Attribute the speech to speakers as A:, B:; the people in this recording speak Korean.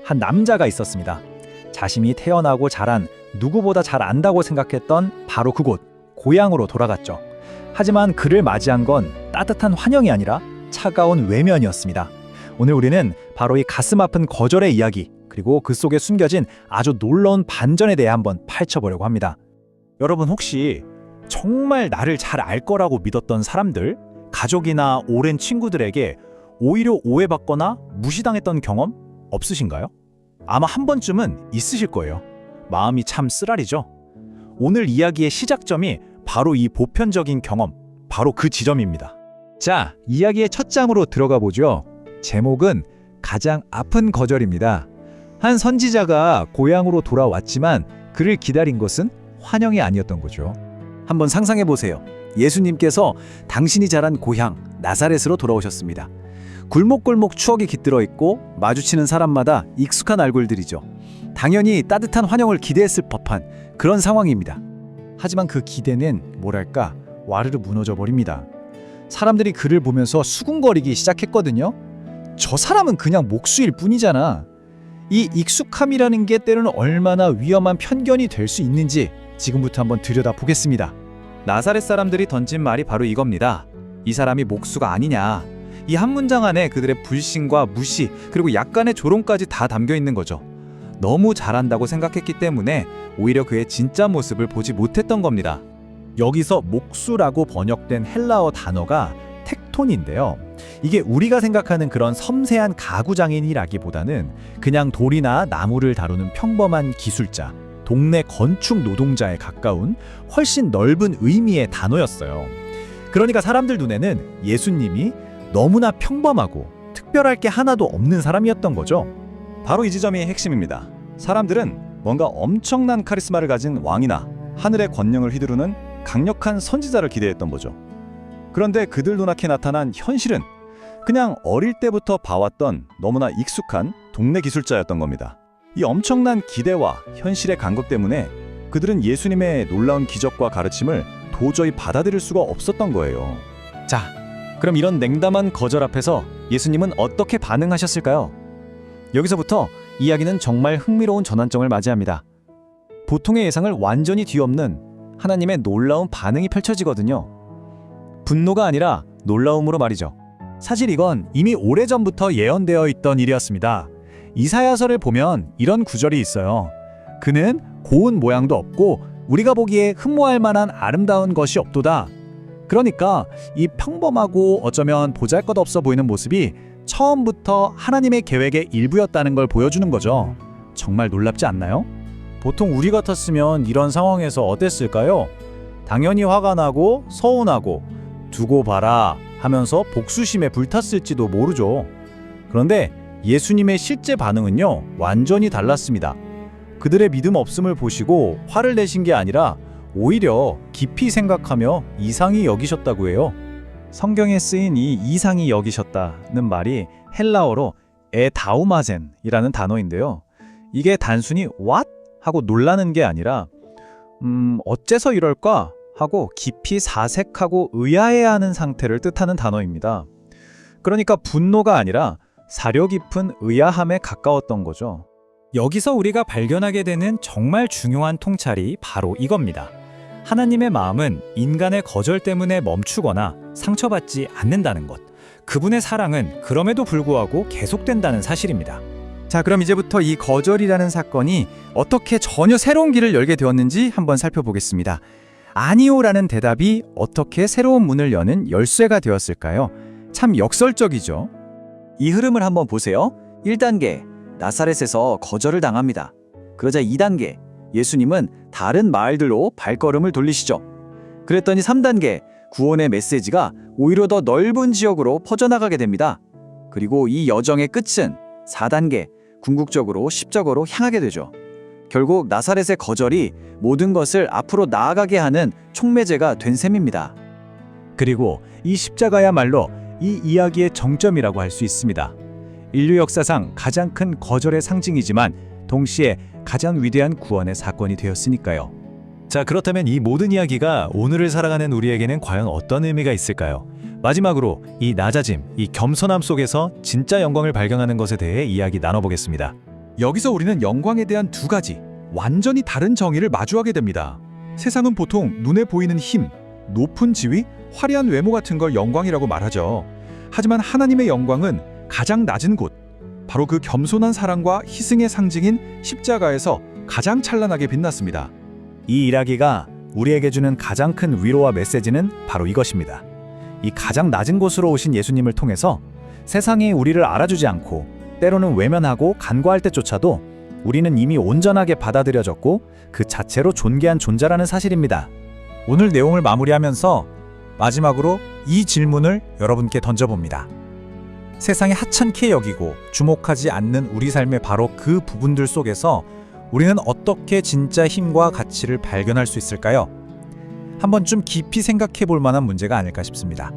A: 한 남자가 있었습니다. 자신이 태어나고 자란 누구보다 잘 안다고 생각했던 바로 그곳, 고향으로 돌아갔죠. 하지만 그를 맞이한 건 따뜻한 환영이 아니라 차가운 외면이었습니다. 오늘 우리는 바로 이 가슴 아픈 거절의 이야기, 그리고 그 속에 숨겨진 아주 놀라운 반전에 대해 한번 파헤쳐보려고 합니다. 여러분, 혹시 정말 나를 잘 알 거라고 믿었던 사람들, 가족이나 오랜 친구들에게 오히려 오해받거나 무시당했던 경험 없으신가요? 아마 한 번쯤은 있으실 거예요. 마음이 참 쓰라리죠. 오늘 이야기의 시작점이 바로 이 보편적인 경험, 바로 그 지점입니다. 자, 이야기의 첫 장으로 들어가 보죠. 제목은 가장 아픈 거절입니다. 한 선지자가 고향으로 돌아왔지만 그를 기다린 것은 환영이 아니었던 거죠. 한번 상상해 보세요. 예수님께서 당신이 자란 고향 나사렛으로 돌아오셨습니다. 굴목골목 추억이 깃들어 있고 마주치는 사람마다 익숙한 얼굴들이죠. 당연히 따뜻한 환영을 기대했을 법한 그런 상황입니다. 하지만 그 기대는 뭐랄까 와르르 무너져 버립니다. 사람들이 그를 보면서 수군거리기 시작했거든요. 저 사람은 그냥 목수일 뿐이잖아. 이 익숙함이라는 게 때로는 얼마나 위험한 편견이 될 수 있는지 지금부터 한번 들여다보겠습니다. 나사렛 사람들이 던진 말이 바로 이겁니다. 이 사람이 목수가 아니냐. 이 한 문장 안에 그들의 불신과 무시, 그리고 약간의 조롱까지 다 담겨 있는 거죠. 너무 잘한다고 생각했기 때문에 오히려 그의 진짜 모습을 보지 못했던 겁니다. 여기서 목수라고 번역된 헬라어 단어가 텍톤인데요. 이게 우리가 생각하는 그런 섬세한 가구장인이라기보다는 그냥 돌이나 나무를 다루는 평범한 기술자, 동네 건축 노동자에 가까운 훨씬 넓은 의미의 단어였어요. 그러니까 사람들 눈에는 예수님이 너무나 평범하고 특별할 게 하나도 없는 사람이었던 거죠. 바로 이 지점이 핵심입니다. 사람들은 뭔가 엄청난 카리스마를 가진 왕이나 하늘의 권능을 휘두르는 강력한 선지자를 기대했던 거죠. 그런데 그들 눈앞에 나타난 현실은 그냥 어릴 때부터 봐왔던 너무나 익숙한 동네 기술자였던 겁니다. 이 엄청난 기대와 현실의 간극 때문에 그들은 예수님의 놀라운 기적과 가르침을 도저히 받아들일 수가 없었던 거예요. 자, 그럼 이런 냉담한 거절 앞에서 예수님은 어떻게 반응하셨을까요? 여기서부터 이야기는 정말 흥미로운 전환점을 맞이합니다. 보통의 예상을 완전히 뒤엎는 하나님의 놀라운 반응이 펼쳐지거든요. 분노가 아니라 놀라움으로 말이죠. 사실 이건 이미 오래전부터 예언되어 있던 일이었습니다. 이사야서를 보면 이런 구절이 있어요. 그는 고운 모양도 없고 우리가 보기에 흠모할 만한 아름다운 것이 없도다. 그러니까 이 평범하고 어쩌면 보잘것없어 보이는 모습이 처음부터 하나님의 계획의 일부였다는 걸 보여주는 거죠. 정말 놀랍지 않나요? 보통 우리 같았으면 이런 상황에서 어땠을까요? 당연히 화가 나고 서운하고 두고 봐라 하면서 복수심에 불탔을지도 모르죠. 그런데 예수님의 실제 반응은요, 완전히 달랐습니다. 그들의 믿음 없음을 보시고 화를 내신 게 아니라 오히려 깊이 생각하며 이상히 여기셨다고 해요. 성경에 쓰인 이 이상히 여기셨다는 말이 헬라어로 에다우마젠이라는 단어인데요. 이게 단순히 what? 하고 놀라는 게 아니라 어째서 이럴까? 하고 깊이 사색하고 의아해하는 상태를 뜻하는 단어입니다. 그러니까 분노가 아니라 사려 깊은 의아함에 가까웠던 거죠. 여기서 우리가 발견하게 되는 정말 중요한 통찰이 바로 이겁니다. 하나님의 마음은 인간의 거절 때문에 멈추거나 상처받지 않는다는 것. 그분의 사랑은 그럼에도 불구하고 계속된다는 사실입니다. 자, 그럼 이제부터 이 거절이라는 사건이 어떻게 전혀 새로운 길을 열게 되었는지 한번 살펴보겠습니다. 아니오라는 대답이 어떻게 새로운 문을 여는 열쇠가 되었을까요? 참 역설적이죠. 이 흐름을 한번 보세요. 1단계, 나사렛에서 거절을 당합니다. 그러자 2단계, 예수님은 다른 마을들로 발걸음을 돌리시죠. 그랬더니 3단계, 구원의 메시지가 오히려 더 넓은 지역으로 퍼져나가게 됩니다. 그리고 이 여정의 끝은 4단계, 궁극적으로 십자가로 향하게 되죠. 결국 나사렛의 거절이 모든 것을 앞으로 나아가게 하는 촉매제가 된 셈입니다. 그리고 이 십자가야말로 이 이야기의 정점이라고 할 수 있습니다. 인류 역사상 가장 큰 거절의 상징이지만 동시에 가장 위대한 구원의 사건이 되었으니까요. 자, 그렇다면 이 모든 이야기가 오늘을 살아가는 우리에게는 과연 어떤 의미가 있을까요? 마지막으로 이 낮아짐, 이 겸손함 속에서 진짜 영광을 발견하는 것에 대해 이야기 나눠보겠습니다.
B: 여기서 우리는 영광에 대한 두 가지 완전히 다른 정의를 마주하게 됩니다. 세상은 보통 눈에 보이는 힘, 높은 지위, 화려한 외모 같은 걸 영광이라고 말하죠. 하지만 하나님의 영광은 가장 낮은 곳, 바로 그 겸손한 사랑과 희생의 상징인 십자가에서 가장 찬란하게 빛났습니다.
A: 이 이야기가 우리에게 주는 가장 큰 위로와 메시지는 바로 이것입니다. 이 가장 낮은 곳으로 오신 예수님을 통해서 세상이 우리를 알아주지 않고 때로는 외면하고 간과할 때조차도 우리는 이미 온전하게 받아들여졌고 그 자체로 존귀한 존재라는 사실입니다. 오늘 내용을 마무리하면서 마지막으로 이 질문을 여러분께 던져봅니다. 세상이 하찮게 여기고 주목하지 않는 우리 삶의 바로 그 부분들 속에서 우리는 어떻게 진짜 힘과 가치를 발견할 수 있을까요? 한번 좀 깊이 생각해 볼 만한 문제가 아닐까 싶습니다.